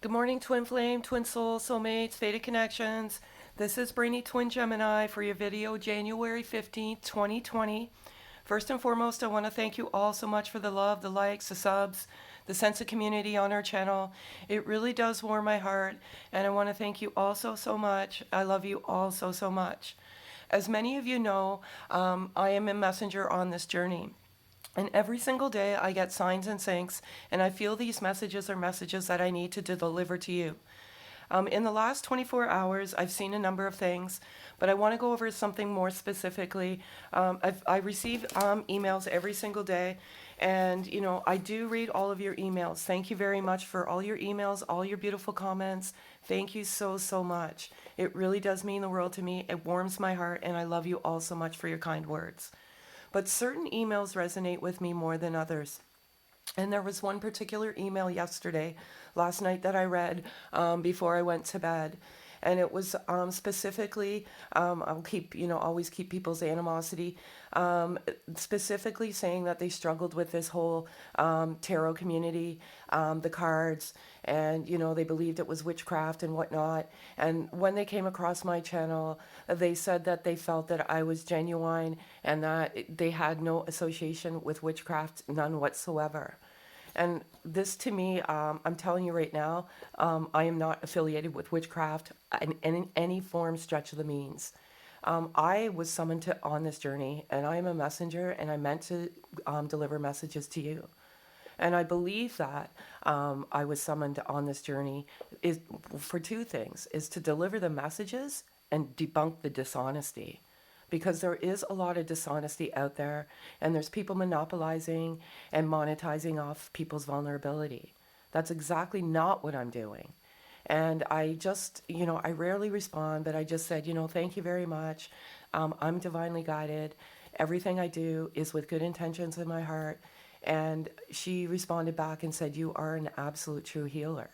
Good morning, Twin Flame, Twin Soul, Soulmates, Fated Connections. This is Brainy Twin Gemini for your video January 15th, 2020. First and foremost, I want to thank you all so much for the love, the likes, the subs, the sense of community on our channel. It really does warm my heart, and I want to thank you all so much. I love you all so much. As many of you know, I am a messenger on this journey. And every single day I get signs and syncs, and I feel these messages are messages that I need to deliver to you. In the last 24 hours, I've seen a number of things, but I want to go over something more specifically. I receive emails every single day, and I do read all of your emails. Thank you very much for all your emails, all your beautiful comments. Thank you so much. It really does mean the world to me. It warms my heart, and I love you all so much for your kind words. But certain emails resonate with me more than others. And there was one particular email last night, that I read before I went to bed. And it was specifically, always keep people's animosity, specifically saying that they struggled with this whole tarot community, the cards, and, they believed it was witchcraft and whatnot. And when they came across my channel, they said that they felt that I was genuine and that they had no association with witchcraft, none whatsoever. And this to me, I'm telling you right now, I am not affiliated with witchcraft in any form, stretch of the means. I was summoned on this journey, and I am a messenger, and I'm meant to deliver messages to you. And I believe that I was summoned on this journey is for two things, is to deliver the messages and debunk the dishonesty. Because there is a lot of dishonesty out there, and there's people monopolizing and monetizing off people's vulnerability. That's exactly not what I'm doing. And I just, I rarely respond, but I just said, thank you very much. I'm divinely guided. Everything I do is with good intentions in my heart. And she responded back and said, you are an absolute true healer.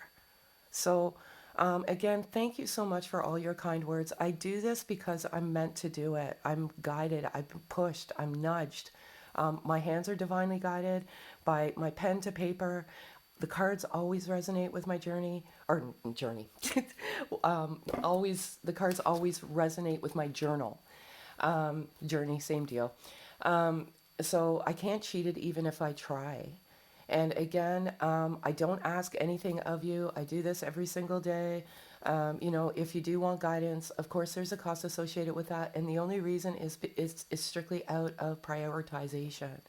So again, thank you so much for all your kind words. I do this because I'm meant to do it. I'm guided, I'm pushed, I'm nudged. My hands are divinely guided by my pen to paper. The cards always resonate with my journey, or journey. The cards always resonate with my journal. Journey, same deal. So I can't cheat it even if I try. And again, I don't ask anything of you. I do this every single day. If you do want guidance, of course, there's a cost associated with that. And the only reason is strictly out of prioritization.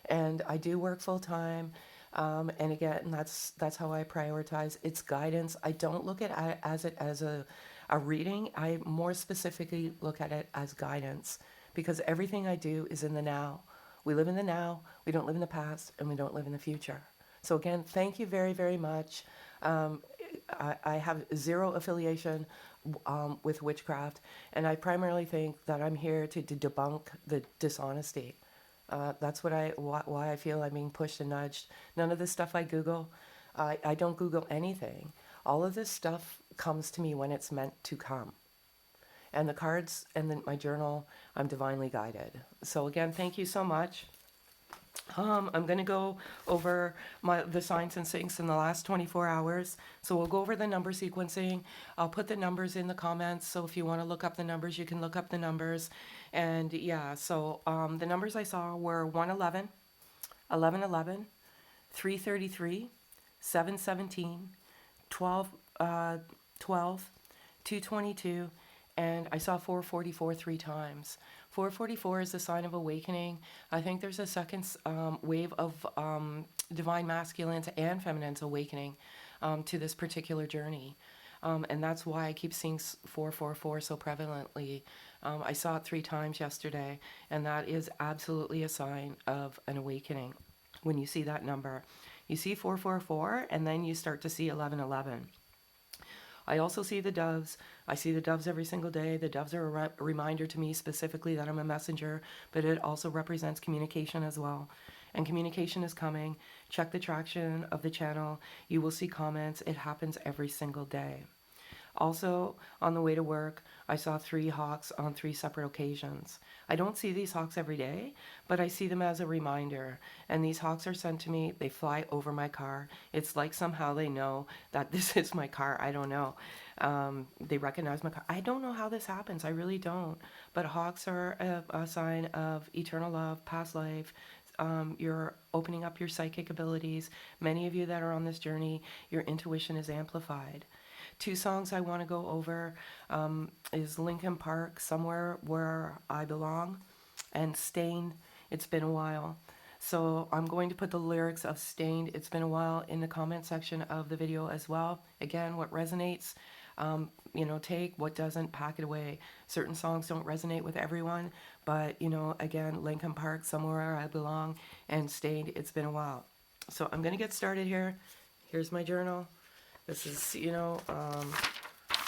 And I do work full time. And again, that's how I prioritize. It's guidance. I don't look at it as a reading. I more specifically look at it as guidance, because everything I do is in the now. We live in the now, we don't live in the past, and we don't live in the future. So again, thank you very much. I have zero affiliation with witchcraft, and I primarily think that I'm here to debunk the dishonesty. That's why I feel I'm being pushed and nudged. None of this stuff I Google. I don't Google anything. All of this stuff comes to me when it's meant to come. And the cards and then my journal, I'm divinely guided. So again, thank you so much. I'm going to go over the signs and syncs in the last 24 hours. So we'll go over the number sequencing. I'll put the numbers in the comments. So if you want to look up the numbers, you can look up the numbers. And yeah, so the numbers I saw were 111, 1111, 333, 717, 12, 222, and I saw 444 3 times. 444 is the sign of awakening. I think there's a second wave of divine masculines and feminines awakening to this particular journey. And that's why I keep seeing 444 so prevalently. I saw it 3 times yesterday, and that is absolutely a sign of an awakening. When you see that number, you see 444, and then you start to see 1111. I also see the doves. I see the doves every single day. The doves are a reminder to me specifically that I'm a messenger, but it also represents communication as well. And communication is coming. Check the traction of the channel. You will see comments. It happens every single day. Also, on the way to work, I saw 3 hawks on 3 separate occasions. I don't see these hawks every day, but I see them as a reminder. And these hawks are sent to me. They fly over my car. It's like somehow they know that this is my car. I don't know. They recognize my car. I don't know how this happens. I really don't. But hawks are a sign of eternal love, past life. You're opening up your psychic abilities. Many of you that are on this journey, your intuition is amplified. 2 songs I want to go over is Linkin Park, Somewhere Where I Belong, and Stained, It's Been a While. So I'm going to put the lyrics of Stained, It's Been a While in the comment section of the video as well. Again, what resonates, take. What doesn't, pack it away. Certain songs don't resonate with everyone, but, again, Linkin Park, Somewhere Where I Belong, and Stained, It's Been a While. So I'm going to get started here. Here's my journal. This is, I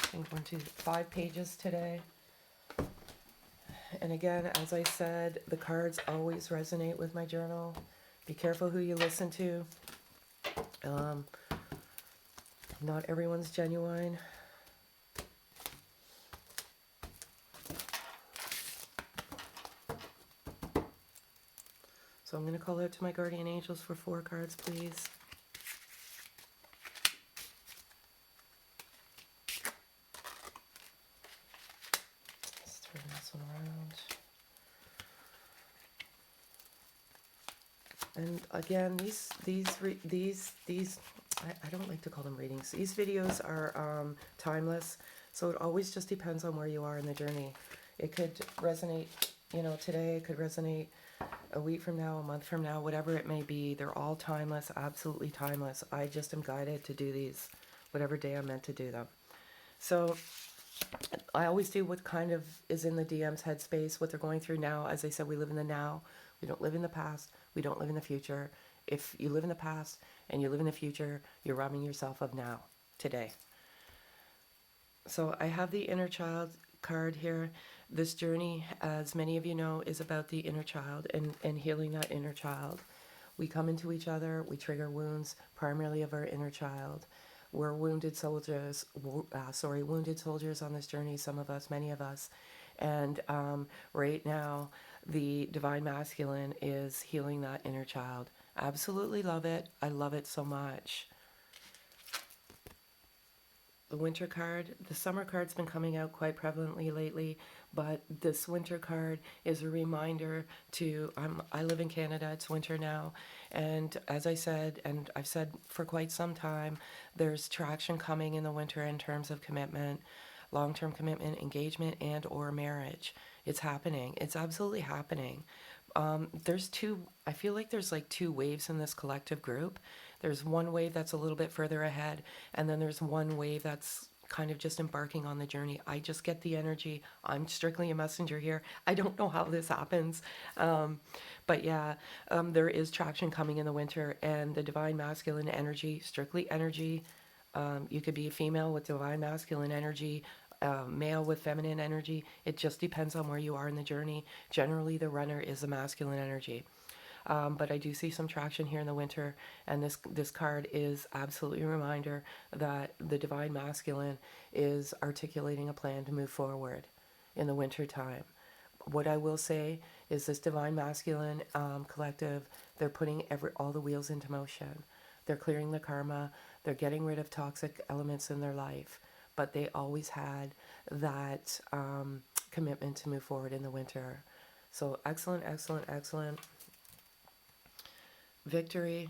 think 5 pages today. And again, as I said, the cards always resonate with my journal. Be careful who you listen to. Not everyone's genuine. So I'm going to call out to my guardian angels for 4 cards, please. And again, I don't like to call them readings. These videos are timeless, so it always just depends on where you are in the journey. It could resonate, today. It could resonate a week from now, a month from now, whatever it may be. They're all timeless, absolutely timeless. I just am guided to do these, whatever day I'm meant to do them. So I always do what kind of is in the DM's headspace, what they're going through now. As I said, we live in the now. We don't live in the past. We don't live in the future. If you live in the past and you live in the future, you're robbing yourself of now, today. So I have the inner child card here. This journey, as many of you know, is about the inner child and healing that inner child. We come into each other. We trigger wounds, primarily of our inner child. We're wounded soldiers on this journey, some of us, many of us. And right now, the Divine Masculine is healing that inner child. Absolutely love it. I love it so much. The winter card, the summer card's been coming out quite prevalently lately, but this winter card is a reminder to, I live in Canada, it's winter now, and as I said, and I've said for quite some time, there's traction coming in the winter in terms of commitment, long-term commitment, engagement, and or marriage. It's happening. It's absolutely happening. I feel like there's like 2 waves in this collective group. There's one wave that's a little bit further ahead, and then there's one wave that's kind of just embarking on the journey. I just get the energy. I'm strictly a messenger here. I don't know how this happens. But yeah, there is traction coming in the winter, and the Divine Masculine energy, strictly energy. You could be a female with Divine Masculine energy, male with feminine energy. It just depends on where you are in the journey. Generally, the runner is a masculine energy. But I do see some traction here in the winter, and this card is absolutely a reminder that the Divine Masculine is articulating a plan to move forward in the winter time. What I will say is this Divine Masculine collective, they're putting all the wheels into motion. They're clearing the karma. They're getting rid of toxic elements in their life. But they always had that commitment to move forward in the winter. So excellent, excellent, excellent. Victory.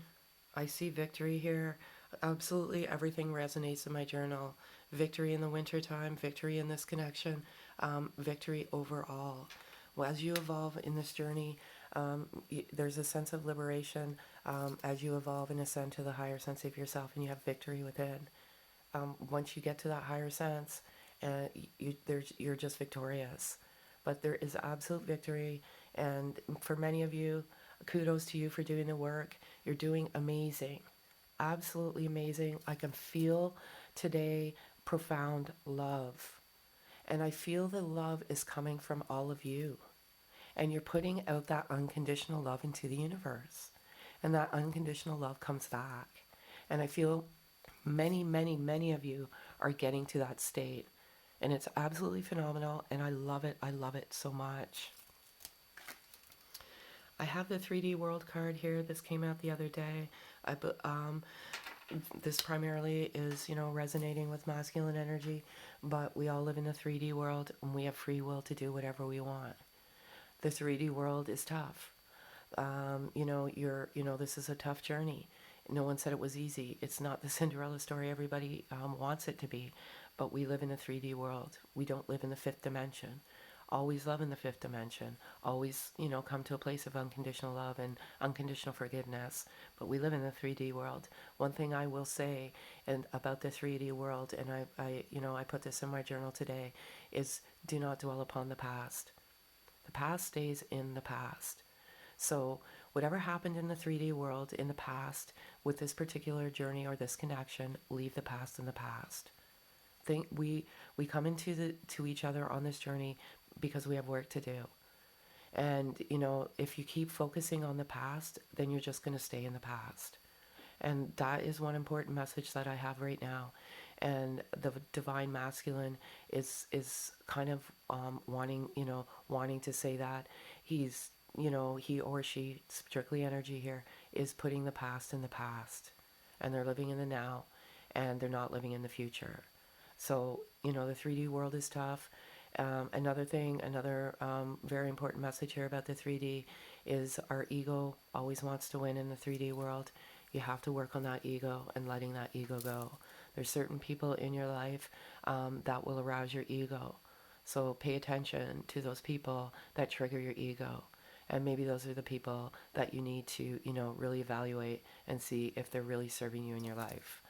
I see victory here. Absolutely everything resonates in my journal. Victory in the winter time, victory in this connection, victory overall. Well, as you evolve in this journey, there's a sense of liberation as you evolve and ascend to the higher sense of yourself, and you have victory within. Once you get to that higher sense, you're just victorious. But there is absolute victory, and for many of you, kudos to you for doing the work. You're doing amazing. Absolutely amazing. I can feel today profound love. And I feel the love is coming from all of you. And you're putting out that unconditional love into the universe. And that unconditional love comes back. And I feel many, many, many of you are getting to that state. And it's absolutely phenomenal, and I love it. I love it so much. I have the 3D world card here. This came out the other day. This primarily is, resonating with masculine energy, but we all live in a 3D world, and we have free will to do whatever we want. The 3D world is tough. This is a tough journey. No one said it was easy. It's not the Cinderella story everybody wants it to be, but we live in a 3D world. We don't live in the fifth dimension. Always love in the fifth dimension. Always, come to a place of unconditional love and unconditional forgiveness. But we live in the 3D world. One thing I will say about the 3D world, and I put this in my journal today, is do not dwell upon the past. The past stays in the past. So whatever happened in the 3D world in the past with this particular journey or this connection, leave the past in the past. We come to each other on this journey because we have work to do. And, if you keep focusing on the past, then you're just going to stay in the past. And that is one important message that I have right now. And the divine masculine is kind of wanting to say that he's, he or she, strictly energy here, is putting the past in the past. And they're living in the now, and they're not living in the future. So, the 3D world is tough. Another very important message here about the 3D is our ego always wants to win in the 3D world. You have to work on that ego and letting that ego go. There's certain people in your life that will arouse your ego. So pay attention to those people that trigger your ego. And maybe those are the people that you need to, really evaluate and see if they're really serving you in your life.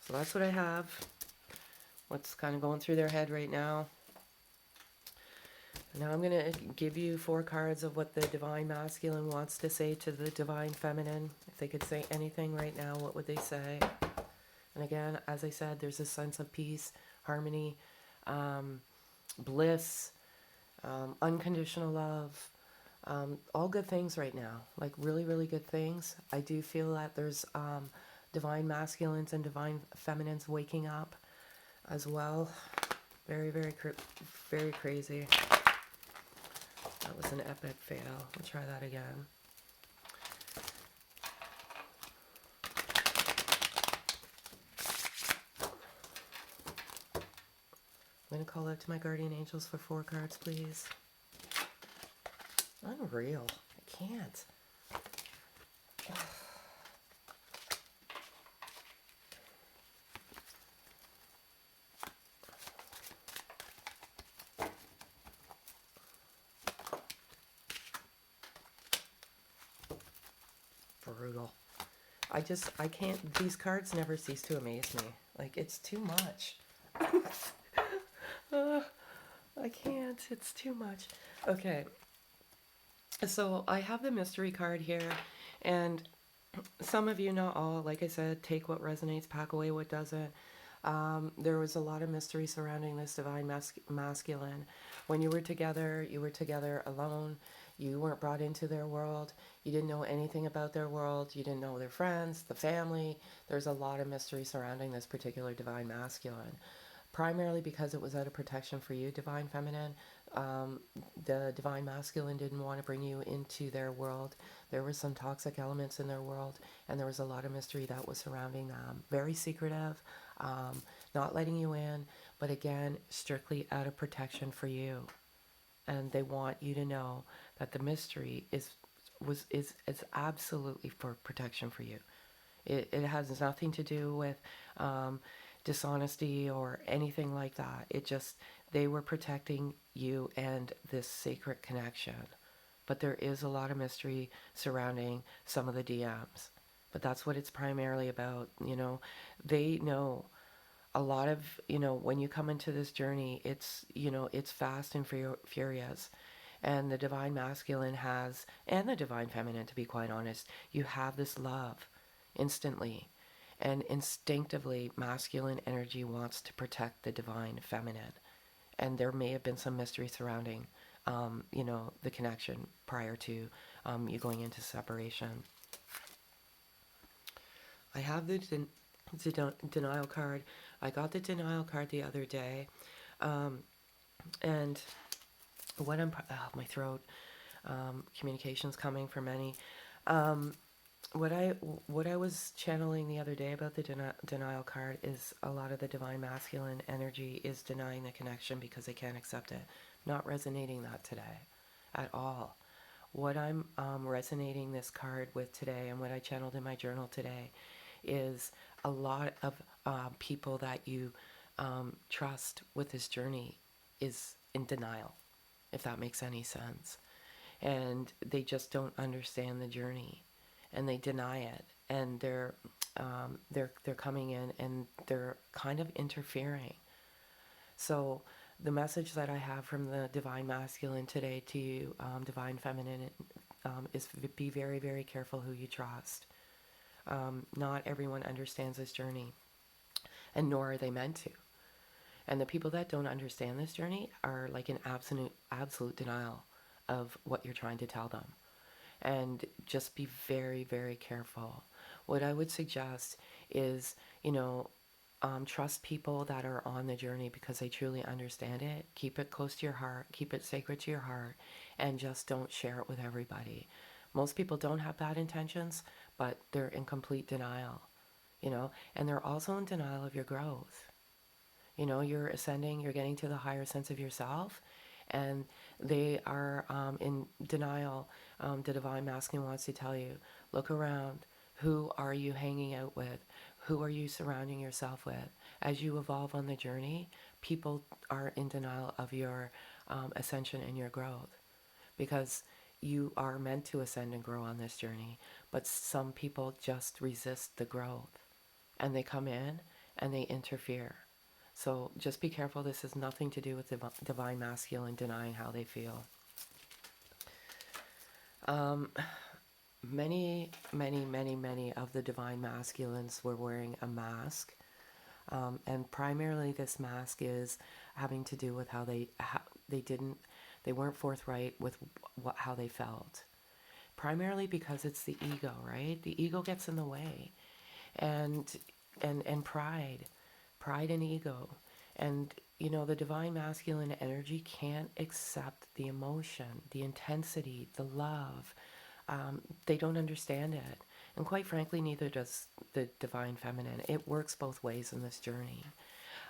So that's what I have. What's kind of going through their head right now. Now I'm going to give you 4 cards of what the divine masculine wants to say to the divine feminine. If they could say anything right now, what would they say? And again, as I said, there's a sense of peace, harmony, bliss, unconditional love, all good things right now, like really, really good things. I do feel that there's divine masculines and divine feminines waking up as well. Very, very, very crazy. That was an epic fail. We'll try that again. I'm going to call out to my guardian angels for 4 cards, please. Unreal. I can't. Brutal. I can't, these cards never cease to amaze me. Like, it's too much. I can't, it's too much. Okay. So I have the mystery card here, and some of you, not all, like I said, take what resonates, pack away what doesn't. There was a lot of mystery surrounding this divine masculine. When you were together alone. You weren't brought into their world. You didn't know anything about their world. You didn't know their friends, the family. There's a lot of mystery surrounding this particular divine masculine. Primarily because it was out of protection for you, divine feminine. The divine masculine didn't want to bring you into their world. There were some toxic elements in their world, and there was a lot of mystery that was surrounding them. Very secretive, not letting you in, but again, strictly out of protection for you. And they want you to know that the mystery is absolutely for protection for you. It has nothing to do with dishonesty or anything like that. They were protecting you and this sacred connection. But there is a lot of mystery surrounding some of the DMs. But that's what it's primarily about. They know a lot of, when you come into this journey, it's fast and furious. And the divine masculine has, and the divine feminine, to be quite honest, you have this love instantly. And instinctively, masculine energy wants to protect the divine feminine. And there may have been some mystery surrounding, the connection prior to you going into separation. I have the denial card. I got the denial card the other day, um, and what my throat, communications coming for many. Um, what I what I was channeling the other day about the denial card is a lot of the divine masculine energy is denying the connection because they can't accept it. Not resonating that today at all. What I'm resonating this card with today, and what I channeled in my journal today, is a lot of people that you trust with this journey is in denial, if that makes any sense. And they just don't understand the journey, and they deny it, and they're coming in and they're kind of interfering. So the message that I have from the divine masculine today to you, divine feminine, is be very, very careful who you trust. Not everyone understands this journey, and nor are they meant to. And the people that don't understand this journey are like in absolute denial of what you're trying to tell them. And just be very, very careful. What I would suggest is, trust people that are on the journey because they truly understand it. Keep it close to your heart, keep it sacred to your heart, and just don't share it with everybody. Most people don't have bad intentions, but they're in complete denial, and they're also in denial of your growth. You're ascending, you're getting to the higher sense of yourself, and they are in denial. The divine masculine wants to tell you, look around. Who are you hanging out with? Who are you surrounding yourself with? As you evolve on the journey, people are in denial of your ascension and your growth, because you are meant to ascend and grow on this journey, but some people just resist the growth, and they come in and they interfere. So just be careful. This has nothing to do with divine masculine denying how they feel. Many, many, many, many of the divine masculines were wearing a mask. And primarily this mask is having to do with how they weren't forthright with how they felt. Primarily because it's the ego, right? The ego gets in the way. And pride and ego. And the divine masculine energy can't accept the emotion, the intensity, the love. They don't understand it. And quite frankly, neither does the divine feminine. It works both ways in this journey.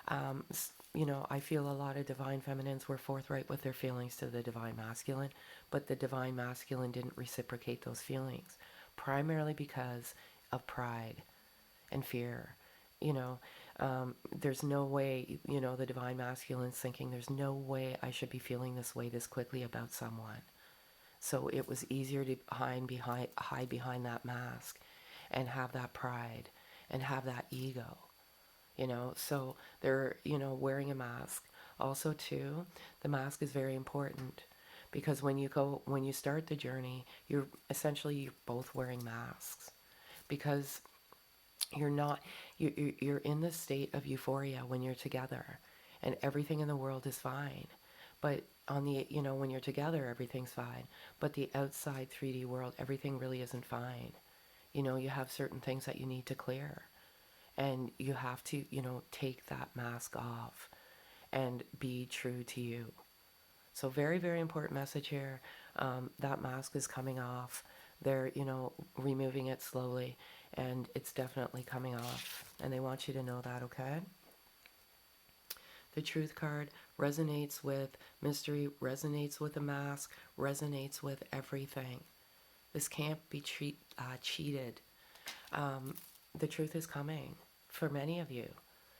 I feel a lot of divine feminines were forthright with their feelings to the divine masculine, but the divine masculine didn't reciprocate those feelings, primarily because of pride and fear. There's no way, the divine masculine's thinking, there's no way I should be feeling this way this quickly about someone. So it was easier to hide behind that mask and have that pride and have that ego, So they're, wearing a mask. Also, too, the mask is very important because when you start the journey, you're both wearing masks, because you're in the state of euphoria when you're together, and everything in the world is fine. But when you're together, everything's fine. But the outside 3D world, everything really isn't fine. You have certain things that you need to clear, and you have to, take that mask off and be true to you. So very, very important message here. That mask is coming off. They're, removing it slowly, and it's definitely coming off. And they want you to know that, okay? The truth card resonates with mystery, resonates with the mask, resonates with everything. This can't be cheated. The truth is coming for many of you,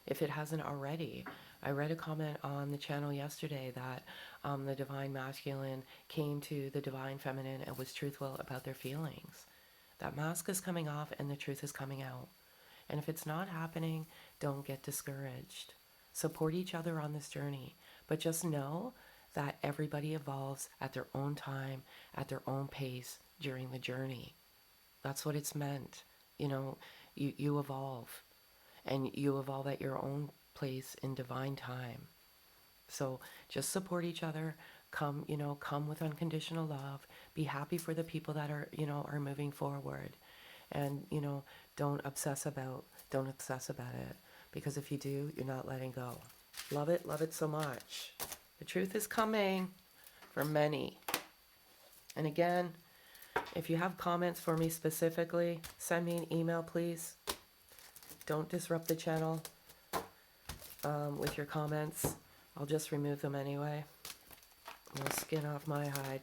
if it hasn't already. I read a comment on the channel yesterday that the divine masculine came to the divine feminine and was truthful about their feelings. That mask is coming off and the truth is coming out. And if it's not happening, don't get discouraged. Support each other on this journey, but just know that everybody evolves at their own time, at their own pace during the journey. That's what it's meant. You evolve, and you evolve at your own place in divine time. So just support each other. Come with unconditional love. Be happy for the people that are moving forward, and don't obsess about it. because if you do, you're not letting go. Love it so much. The truth is coming for many. And again, if you have comments for me specifically, send me an email, please. Don't disrupt the channel with your comments. I'll just remove them anyway. No skin off my hide.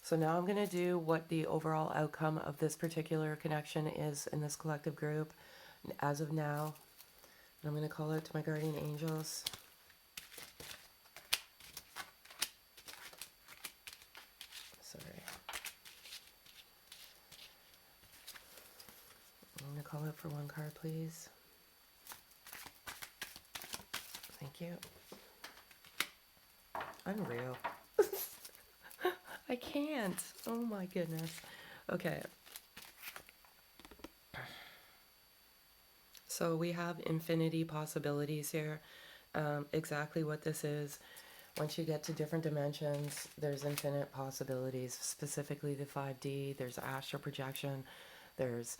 So now I'm going to do what the overall outcome of this particular connection is in this collective group as of now. And I'm going to call out to my guardian angels. Sorry. I'm going to call out for one card, please. Thank you. Unreal. I can't. Oh my goodness. Okay. So we have infinity possibilities here. Exactly what this is. Once you get to different dimensions, there's infinite possibilities, specifically the 5D. There's astral projection. There's,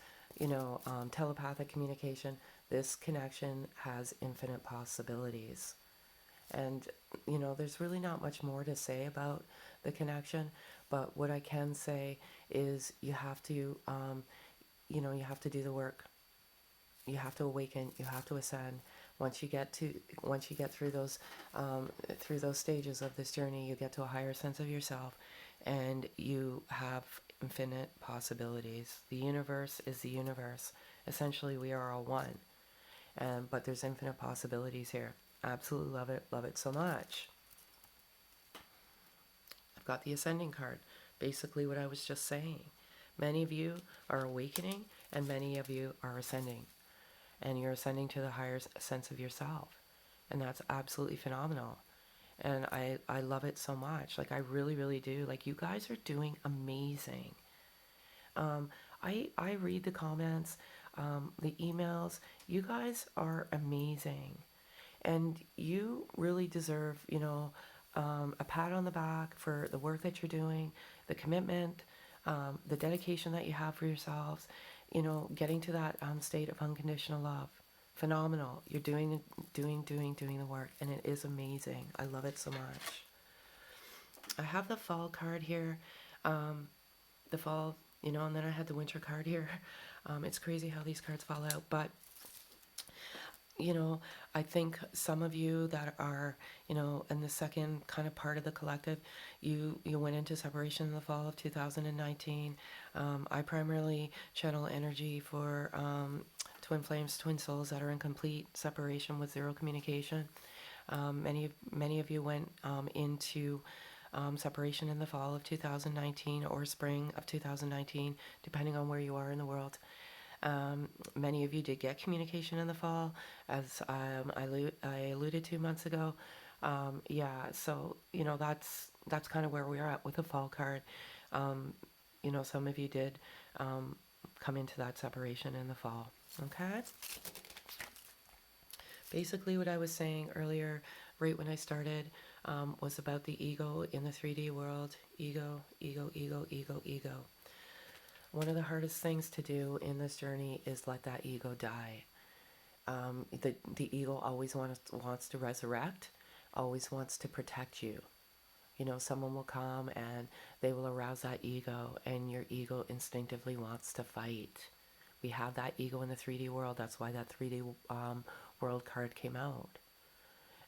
telepathic communication. This connection has infinite possibilities. And, there's really not much more to say about the connection. But what I can say is you have to, you have to do the work. You have to awaken. You have to ascend. Once you get through those stages of this journey, you get to a higher sense of yourself, and you have infinite possibilities. The universe is the universe. Essentially, we are all one, but there's infinite possibilities here. Absolutely love it so much. I've got the ascending card. Basically, what I was just saying. Many of you are awakening, and many of you are ascending. And you're ascending to the higher sense of yourself. And that's absolutely phenomenal. And I love it so much. Like, I really, really do. Like, you guys are doing amazing. I read the comments, the emails. You guys are amazing. And you really deserve, a pat on the back for the work that you're doing, the commitment, the dedication that you have for yourselves. Getting to that state of unconditional love. Phenomenal. You're doing the work, and it is amazing. I love it so much. I have the fall card here. The fall, and then I had the winter card here. It's crazy how these cards fall out, but I think some of you that are, in the second kind of part of the collective, you went into separation in the fall of 2019. I primarily channel energy for twin flames, twin souls that are in complete separation with zero communication. Many of you went into separation in the fall of 2019 or spring of 2019, depending on where you are in the world. Many of you did get communication in the fall, as I alluded to months ago. So that's kind of where we're at with the fall card. Some of you did come into that separation in the fall. Okay. Basically, what I was saying earlier, right when I started, was about the ego in the 3D world. Ego. One of the hardest things to do in this journey is let that ego die. The ego always wants to resurrect, always wants to protect you. Someone will come and they will arouse that ego, and your ego instinctively wants to fight. We have that ego in the 3D world. That's why that 3D world card came out.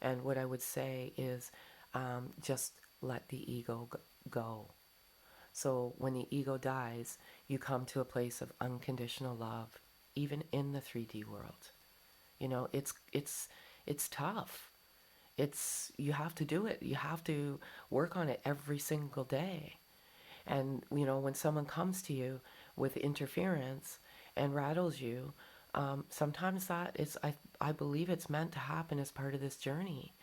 And what I would say is just let the ego go. So when the ego dies, you come to a place of unconditional love, even in the 3D world. It's tough. You have to do it. You have to work on it every single day. And, when someone comes to you with interference and rattles you, sometimes that is, I believe it's meant to happen as part of this journey.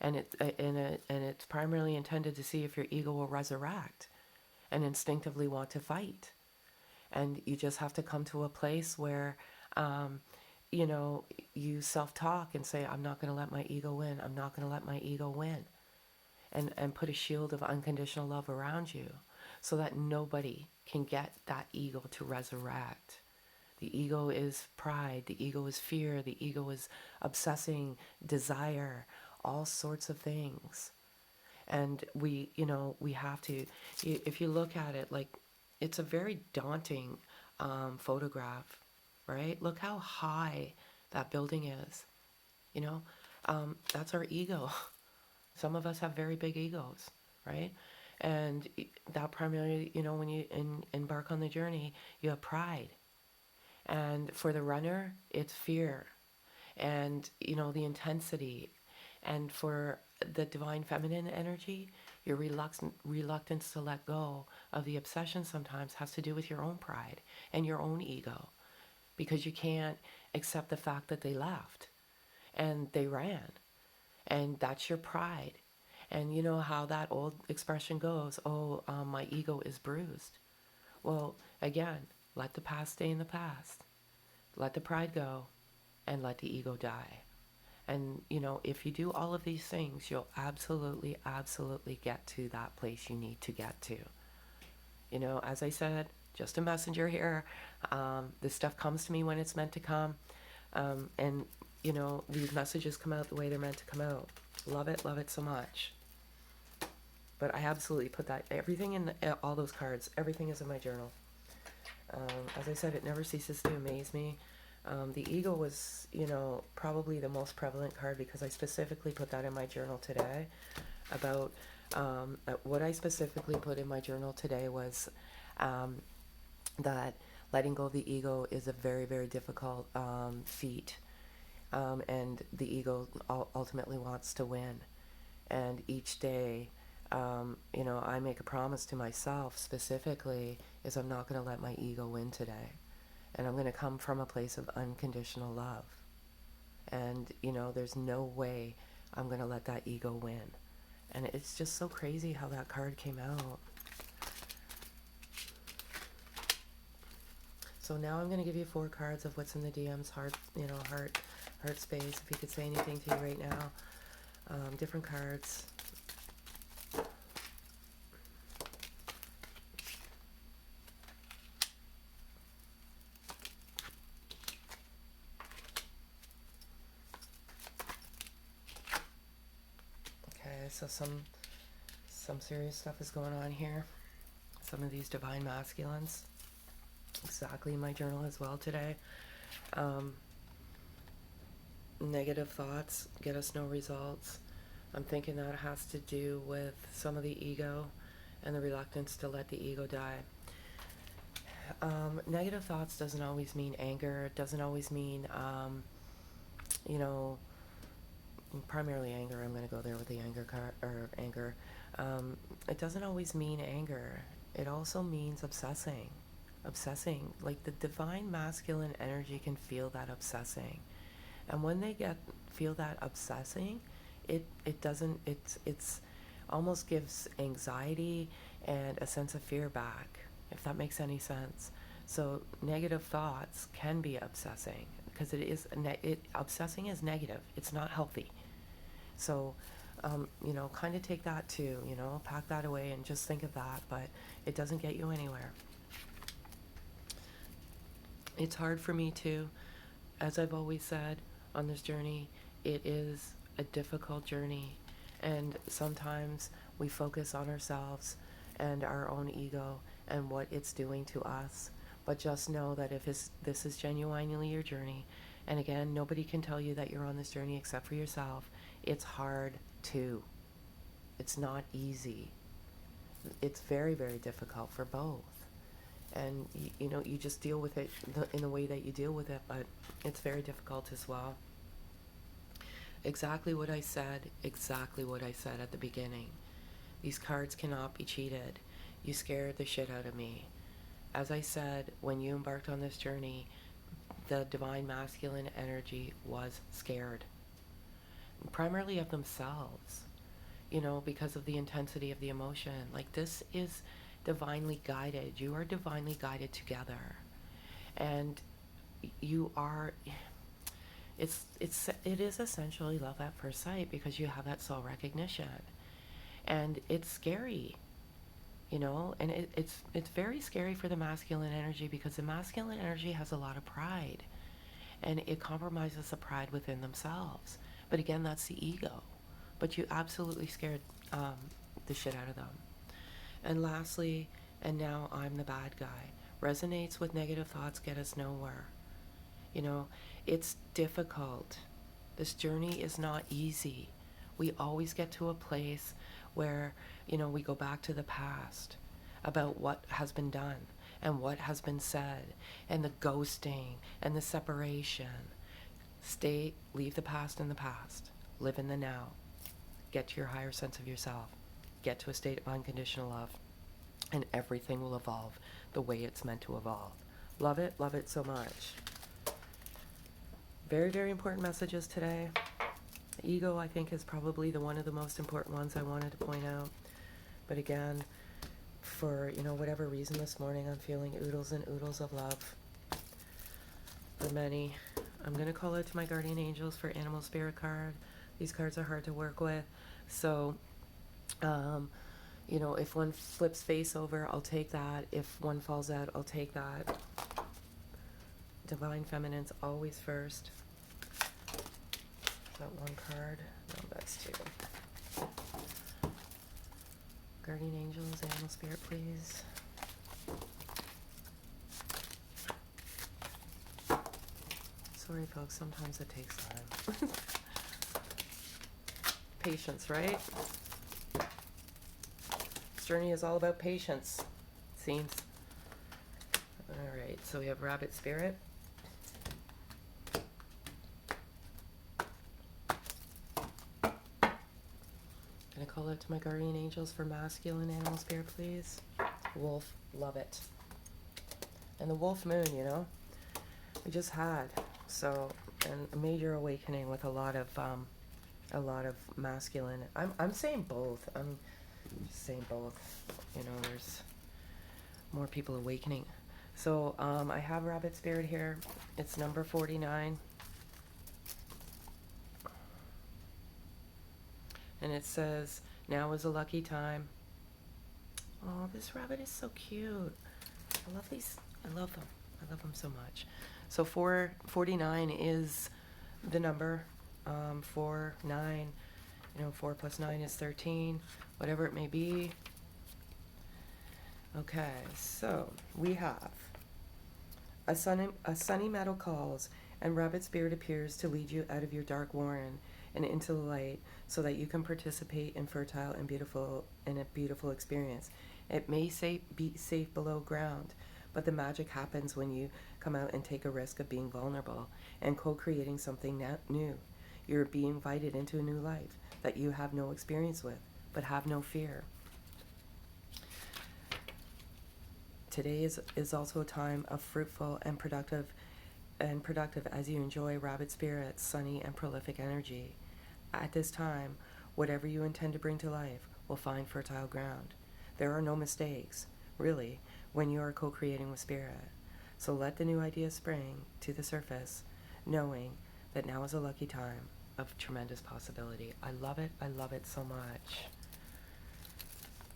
And it's primarily intended to see if your ego will resurrect and instinctively want to fight. And you just have to come to a place where, you self-talk and say, I'm not going to let my ego win. I'm not going to let my ego win. And put a shield of unconditional love around you so that nobody can get that ego to resurrect. The ego is pride, the ego is fear, the ego is obsessing, desire, all sorts of things. And we have to, if you look at it, like, it's a very daunting photograph, right? Look how high that building is, you know? That's our ego. Some of us have very big egos, right? And that primarily, when you embark on the journey, you have pride. And for the runner, it's fear and, the intensity. And for the divine feminine energy, your reluctance to let go of the obsession sometimes has to do with your own pride and your own ego, because you can't accept the fact that they left and they ran, and that's your pride. And you know how that old expression goes, oh, my ego is bruised. Well, again, let the past stay in the past, let the pride go, and let the ego die. And, if you do all of these things, you'll absolutely, absolutely get to that place you need to get to. As I said, just a messenger here. This stuff comes to me when it's meant to come. And, these messages come out the way they're meant to come out. Love it so much. But I absolutely put that, everything in all those cards, everything is in my journal. As I said, it never ceases to amaze me. The ego was, probably the most prevalent card, because I specifically put that in my journal today. About what I specifically put in my journal today was that letting go of the ego is a very, very difficult feat. And the ego ultimately wants to win. And each day, I make a promise to myself specifically, is I'm not going to let my ego win today. And I'm going to come from a place of unconditional love. And, there's no way I'm going to let that ego win. And it's just so crazy how that card came out. So now I'm going to give you 4 cards of what's in the DM's heart space. If you could say anything to you right now. Different cards. Okay, so some serious stuff is going on here. Some of these divine masculines. Exactly in my journal as well today. Negative thoughts get us no results. I'm thinking that has to do with some of the ego and the reluctance to let the ego die. Negative thoughts doesn't always mean anger. It doesn't always mean, primarily anger. I'm going to go there with the anger card, or anger. It doesn't always mean anger. It also means obsessing. Obsessing. Like, the divine masculine energy can feel that obsessing. And when they feel that obsessing, it's almost gives anxiety and a sense of fear back, if that makes any sense. So negative thoughts can be obsessing, because obsessing is negative. It's not healthy. So, kind of take that too, pack that away and just think of that, but it doesn't get you anywhere. It's hard for me too. As I've always said, on this journey, it is a difficult journey, and sometimes we focus on ourselves and our own ego and what it's doing to us. But just know that if this is genuinely your journey, and again, nobody can tell you that you're on this journey except for yourself, it's hard too. It's not easy. It's very, very difficult for both. And you just deal with it in the way that you deal with it, but it's very difficult as well. Exactly what I said at the beginning. These cards cannot be cheated. You scared the shit out of me. As I said, when you embarked on this journey, the divine masculine energy was scared, primarily of themselves, because of the intensity of the emotion. Like, this is divinely guided. You are divinely guided together. And you are, it is essentially love at first sight, because you have that soul recognition. And it's scary. And it's very scary for the masculine energy, because the masculine energy has a lot of pride, and it compromises the pride within themselves. But again, that's the ego. But you absolutely scared the shit out of them. And lastly, and now I'm the bad guy, resonates with negative thoughts, get us nowhere. It's difficult. This journey is not easy. We always get to a place where, we go back to the past about what has been done and what has been said, and the ghosting and the separation. Leave the past in the past. Live in the now. Get to your higher sense of yourself. Get to a state of unconditional love. And everything will evolve the way it's meant to evolve. Love it so much. Very, very important messages today. The ego, I think, is probably one of the most important ones I wanted to point out. But again, for, whatever reason this morning, I'm feeling oodles and oodles of love for many. I'm going to call out to my guardian angels for animal spirit card. These cards are hard to work with. So, if one flips face over, I'll take that. If one falls out, I'll take that. Divine Feminine's always first. Is that one card? No, that's two. Guardian angels, animal spirit, please. Sorry, folks, sometimes it takes time. Patience, right? This journey is all about patience, it seems. Alright, so we have rabbit spirit. Gonna call out to my guardian angels for masculine animal spirit, please. Wolf, love it. And the wolf moon, we just had. So, and a major awakening with a lot of masculine. I'm saying both. I'm just saying both. There's more people awakening. So, I have rabbit spirit here. It's number 49. And it says, now is a lucky time. Oh, this rabbit is so cute. I love these. I love them. I love them so much. So 49 is the number. 4, 9. 4 plus 9 is 13. Whatever it may be. Okay, so we have a sunny meadow calls, and rabbit spirit appears to lead you out of your dark warren and into the light, so that you can participate in fertile and a beautiful experience. It may be safe below ground, but the magic happens when you come out and take a risk of being vulnerable and co-creating something new. You're being invited into a new life that you have no experience with, but have no fear. Today is also a time of fruitful and productive as you enjoy rabbit spirit's sunny and prolific energy. At this time, whatever you intend to bring to life will find fertile ground. There are no mistakes, really, when you are co-creating with spirit. So let the new ideas spring to the surface, knowing that now is a lucky time of tremendous possibility. I love it so much.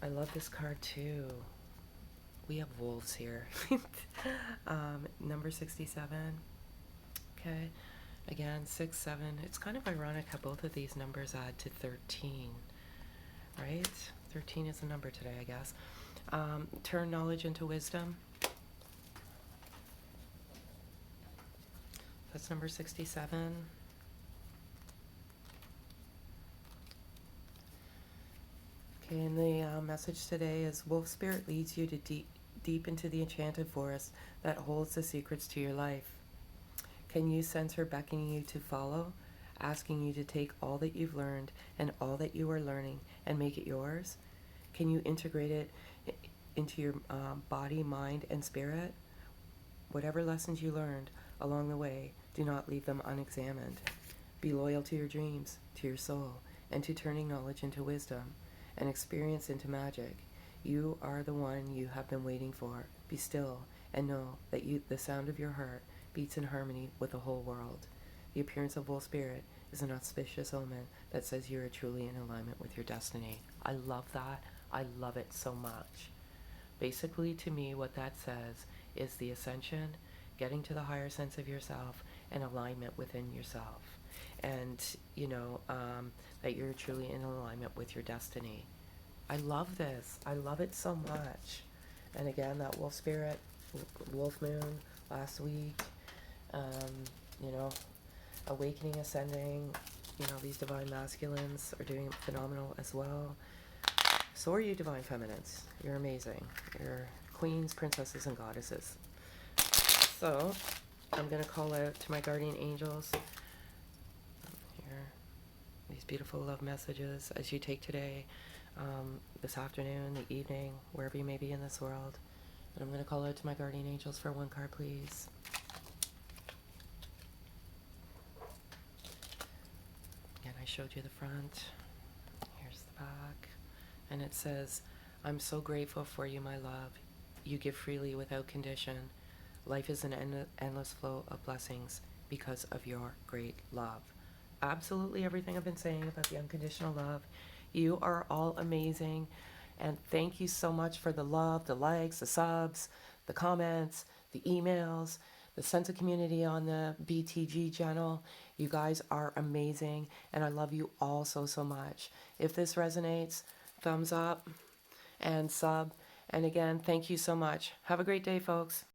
I love this card too. We have wolves here. Number 67. Okay. Again, 6, 7. It's kind of ironic how both of these numbers add to 13. Right? 13 is the number today, I guess. Turn knowledge into wisdom. That's number 67. Okay, and the message today is Wolf Spirit leads you to deep into the enchanted forest that holds the secrets to your life. Can you sense her beckoning you to follow, asking you to take all that you've learned and all that you are learning and make it yours? Can you integrate it into your body, mind, and spirit? Whatever lessons you learned along the way, do not leave them unexamined. Be loyal to your dreams, to your soul, and to turning knowledge into wisdom and experience into magic. You are the one you have been waiting for. Be still and know that the sound of your heart beats in harmony with the whole world. The appearance of Wolf Spirit is an auspicious omen that says you are truly in alignment with your destiny. I love that. I love it so much. Basically, to me, what that says is the ascension, getting to the higher sense of yourself, and alignment within yourself. And, that you're truly in alignment with your destiny. I love this. I love it so much. And again, that wolf spirit, wolf moon last week, um, you know, awakening, ascending, these divine masculines are doing phenomenal as well. So are you divine feminines. You're amazing. You're queens, princesses, and goddesses. So I'm going to call out to my guardian angels here, these beautiful love messages as you take today, this afternoon, the evening, wherever you may be in this world. And I'm going to call out to my guardian angels for one card, please. Again, I showed you the front. Here's the back. And it says, I'm so grateful for you, my love. You give freely without condition. Life is an endless flow of blessings because of your great love. Absolutely everything I've been saying about the unconditional love. You are all amazing. And thank you so much for the love, the likes, the subs, the comments, the emails, the sense of community on the BTG channel. You guys are amazing. And I love you all so, so much. If this resonates, thumbs up and sub. And again, thank you so much. Have a great day, folks.